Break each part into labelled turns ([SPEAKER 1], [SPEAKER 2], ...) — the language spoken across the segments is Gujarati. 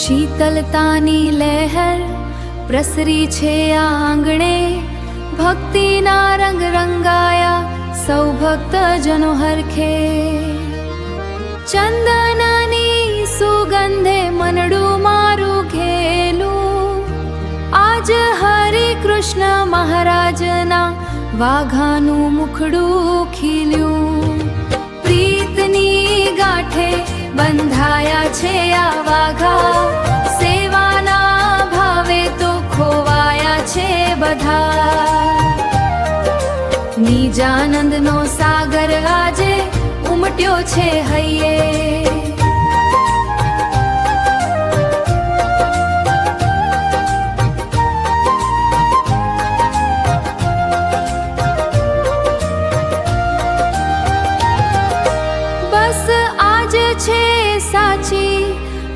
[SPEAKER 1] શીતલતાની લહેર પ્રસરી છે આ આંગણે, ભક્તિના રંગ રંગાયા સૌ ભક્તજનો હરખે. ચંદનની સુગંધે મનડું મારું ઘેલું, આજ હરે કૃષ્ણ મહારાજના વાઘાનું મુખડું ખીલ્યું. પ્રીતની ગાંઠે બંધાયા છે આ વાઘા, સેવાના ભાવે તો ખોવાયા છે બધા. નિજાનંદનો સાગર આજે ઉમટ્યો છે હૈયે. બસ આજ છે સાચી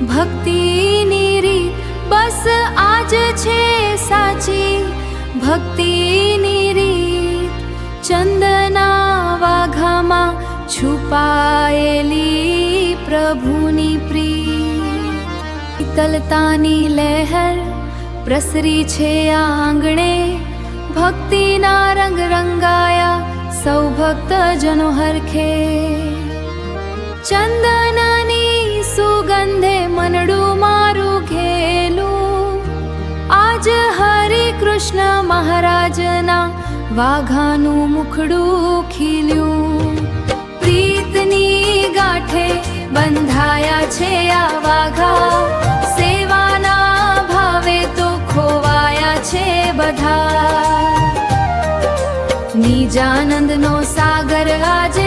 [SPEAKER 1] ભક્તિની રીત, બસ આજ છે સાચી ભક્તિની રીત. ચંદના વાઘામાં છુપાયેલી પ્રભુની પ્રીત. શીતલતાની લહેર પ્રસરી છે આ આંગણે, ભક્તિના રંગ રંગાયા સૌ ભક્તજનો હરખે. ચંદનની સુગંધે મનડું મારું ઘેલું, આજ હરે કૃષ્ણ મહારાજના વાઘાનું મુખડું ખીલ્યું. પ્રીતની ગાંઠે બંધાયા છે આ વાઘા, સેવાના ભાવે તો ખોવાયા છે બધા. નિજાનંદનો સાગર આજે